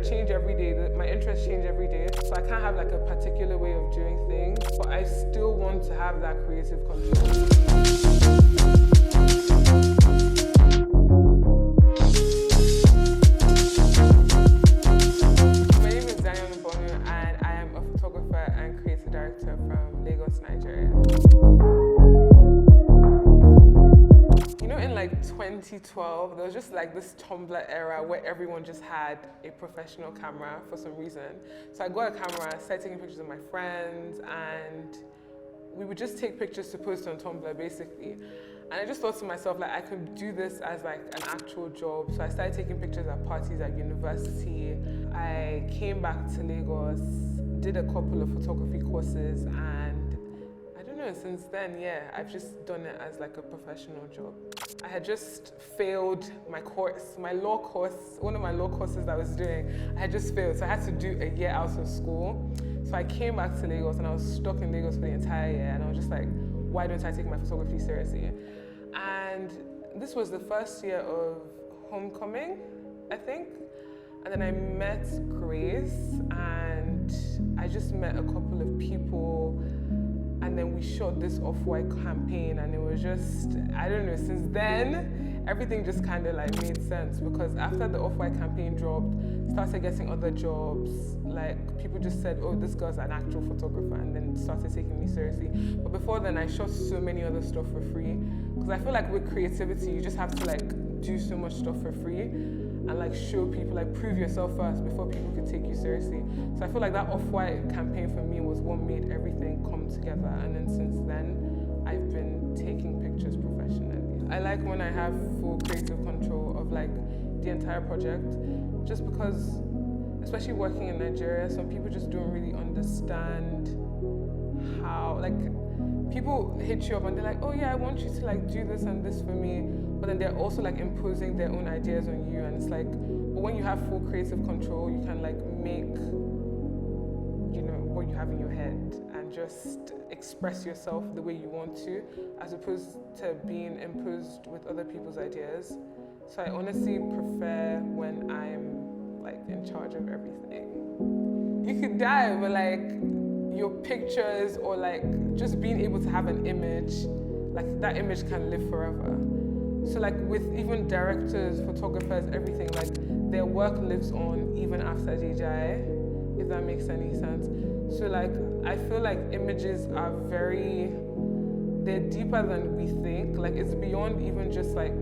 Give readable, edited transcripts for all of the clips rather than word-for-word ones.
change every day, my interests change every day, so I can't have like a particular way of doing things, but I still want to have that creative control. My name is Danielle Mbonu and I am a photographer and creative director from Lagos, Nigeria. You know, in like 2012, there was just like this Tumblr era where everyone just had a professional camera for some reason. So I got a camera, started taking pictures of my friends, and we would just take pictures to post on Tumblr basically. And I just thought to myself, like, I could do this as like an actual job. So I started taking pictures at parties at university. I came back to Lagos, did a couple of photography courses, and I don't know, since then, yeah, I've just done it as like a professional job. I had just failed my course, my law course, one of my law courses that I was doing, I had just failed, so I had to do a year out of school. So I came back to Lagos and I was stuck in Lagos for the entire year, and I was just like, why don't I take my photography seriously? And this was the first year of homecoming, I think. And then I met Grace, and I just met a couple of people, and then we shot this Off-White campaign, and it was just, I don't know, since then, everything just kind of like made sense, because after the Off-White campaign dropped, started getting other jobs, like people just said, oh, this girl's an actual photographer, and then started taking me seriously. But before then, I shot so many other stuff for free, because I feel like with creativity, you just have to like do so much stuff for free, and like show people, like prove yourself first before people could take you seriously. So I feel like that Off-White campaign for me was what made everything come together, and then since then I've been taking pictures professionally. I like when I have full creative control of like the entire project, just because, especially working in Nigeria, some people just don't really understand how, like, people hit you up and they're like, oh yeah, I want you to like do this and this for me, but then they're also like imposing their own ideas on you, and it's like, but when you have full creative control, you can like make, you know, what you have in your head and just express yourself the way you want to, as opposed to being imposed with other people's ideas. So I honestly prefer when I'm like in charge of everything. You could die, but like your pictures or like just being able to have an image, like that image can live forever. So like with even directors, photographers, everything, like their work lives on even after they die, if that makes any sense. So like I feel like images are they're deeper than we think. Like it's beyond even just like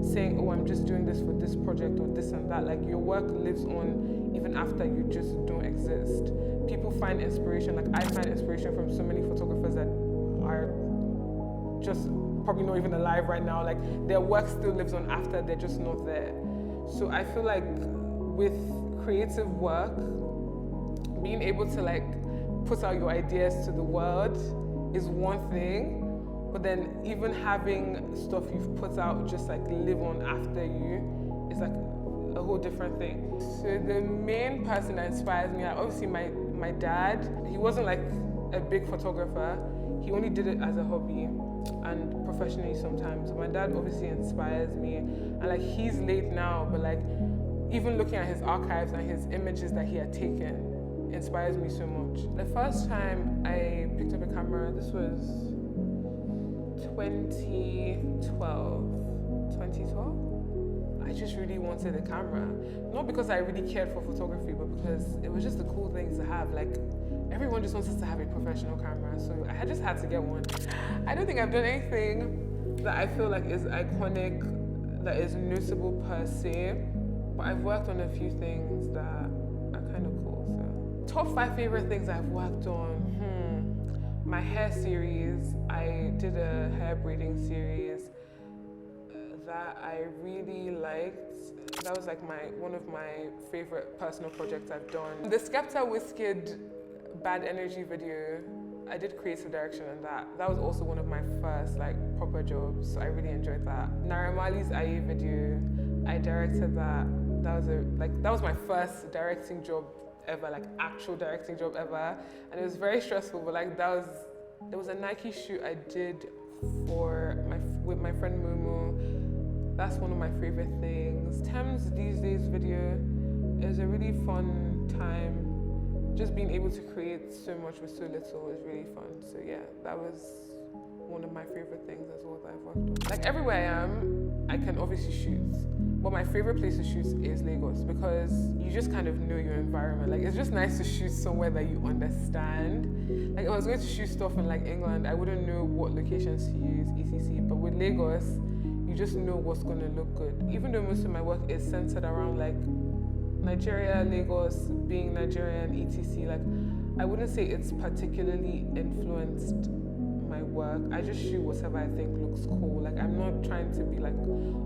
saying, oh, I'm just doing this for this project or this and that. Like your work lives on even after you just don't exist. People find inspiration, like I find inspiration from so many photographers that are just probably not even alive right now. Like their work still lives on after they're just not there. So I feel like with creative work, being able to like put out your ideas to the world is one thing, but then even having stuff you've put out just like live on after you is like a whole different thing. So the main person that inspires me, obviously my dad. He wasn't like a big photographer. He only did it as a hobby and professionally sometimes. My dad obviously inspires me, and like he's late now, but like even looking at his archives and his images that he had taken inspires me so much. The first time I picked up a camera, this was 2012. I just really wanted a camera. Not because I really cared for photography, but because it was just a cool thing to have. Like, everyone just wants to have a professional camera, so I just had to get one. I don't think I've done anything that I feel like is iconic, that is noticeable per se, but I've worked on a few things that are kind of cool, so. Top 5 favorite things I've worked on. My hair series, I did a hair braiding series that I really liked. That was like one of my favorite personal projects I've done. The Skepta Wizkid Bad Energy video, I did creative direction on that. That was also one of my first like proper jobs, so I really enjoyed that. Naira Marley's IE video, I directed that. That was my first directing job ever, like actual directing job ever, and it was very stressful. But like there was a Nike shoot I did with my friend Momo. That's one of my favorite things. Thames These Days video was a really fun time. Just being able to create so much with so little was really fun. So yeah, that was one of my favorite things as well that I've worked on. Like everywhere I am, I can obviously shoot. But my favorite place to shoot is Lagos because you just kind of know your environment. Like it's just nice to shoot somewhere that you understand. Like if I was going to shoot stuff in like England, I wouldn't know what locations to use, etc. But with Lagos, you just know what's gonna look good. Even though most of my work is centered around like Nigeria, Lagos, being Nigerian, etc. Like I wouldn't say it's particularly influenced my work. I just shoot whatever I think looks cool. Like I'm not trying to be like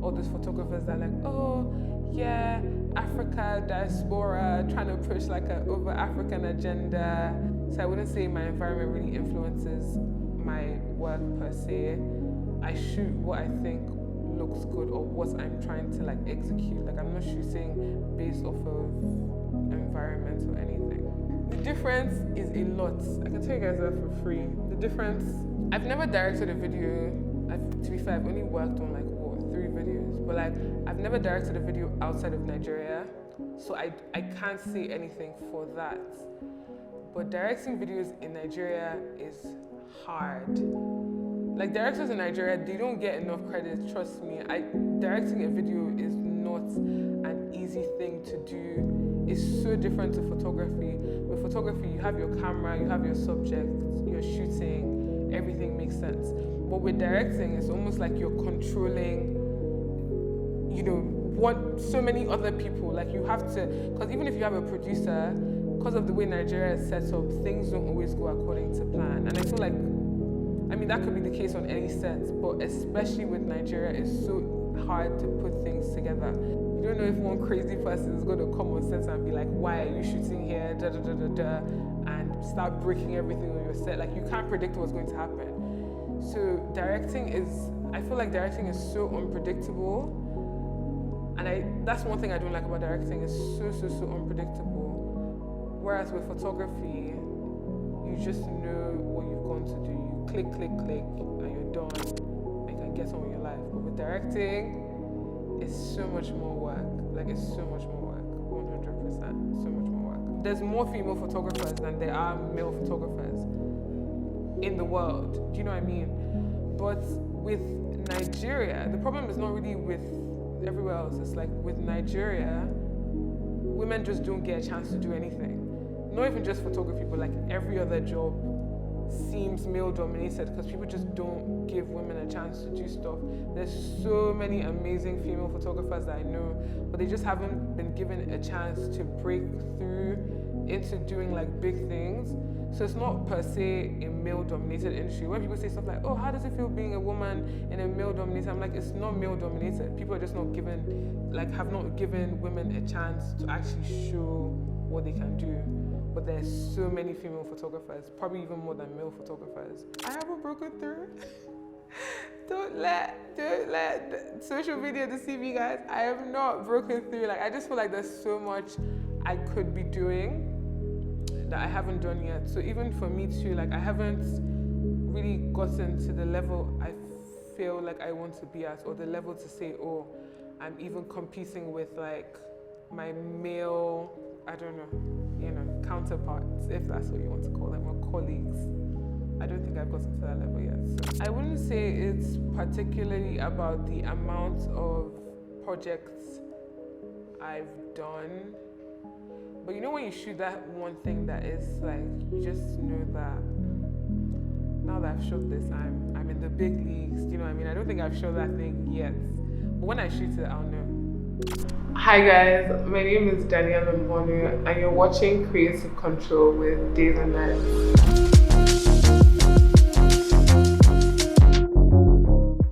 all those photographers that are like, oh yeah, Africa, diaspora, trying to push like an over African agenda. So I wouldn't say my environment really influences my work per se. I shoot what I think looks good or what I'm trying to like execute. Like I'm not shooting based off of environment or anything. The difference is a lot. I can tell you guys that for free. The difference, I've never directed a video. To be fair, I've only worked on like 3 videos, but like I've never directed a video outside of Nigeria, so I can't say anything for that. But directing videos in Nigeria is hard. Like directors in Nigeria, they don't get enough credit, trust me. Directing a video is not an easy thing to do. It's so different to photography. With photography, you have your camera, you have your subject, you're shooting, everything makes sense. But with directing, it's almost like you're controlling, so many other people. Like you have to, because even if you have a producer, because of the way Nigeria is set up, things don't always go according to plan. And I feel like, that could be the case on any set, but especially with Nigeria, it's so hard to put things together. You don't know if one crazy person is going to come on set and be like, why are you shooting here, da da da da da, and start breaking everything on your set. Like you can't predict what's going to happen. So I feel like directing is so unpredictable. And that's one thing I don't like about directing, is so unpredictable. Whereas with photography, you just know what you've gone to do. You click, click, click, and you're done. And you can get on with your life. But with directing, it's so much more work. Like it's so much more work, 100%, so much more work. There's more female photographers than there are male photographers in the world. Do you know what I mean? But with Nigeria, the problem is not really with everywhere else. It's like with Nigeria, women just don't get a chance to do anything. Not even just photography, but like every other job seems male dominated because people just don't give women a chance to do stuff. There's so many amazing female photographers that I know, but they just haven't been given a chance to break through into doing like big things. So it's not per se a male-dominated industry. When people say stuff like, oh, how does it feel being a woman in a male-dominated? I'm like, it's not male-dominated. People are just not have not given women a chance to actually show what they can do. But there's so many female photographers, probably even more than male photographers. I haven't broken through. Don't let social media deceive you guys. I have not broken through. Like, I just feel like there's so much I could be doing that I haven't done yet. So even for me too, like I haven't really gotten to the level I feel like I want to be at, or the level to say, oh, I'm even competing with like my male, counterparts, if that's what you want to call them, or colleagues. I don't think I've gotten to that level yet. So I wouldn't say it's particularly about the amount of projects I've done. But when you shoot that one thing that is like, you just know that now that I've shot this, I'm in the big leagues. Do you know what I mean? I don't think I've shot that thing yet. But when I shoot it, I'll know. Hi guys, my name is Danielle Mbonu and you're watching Creative Control with Days and Nights.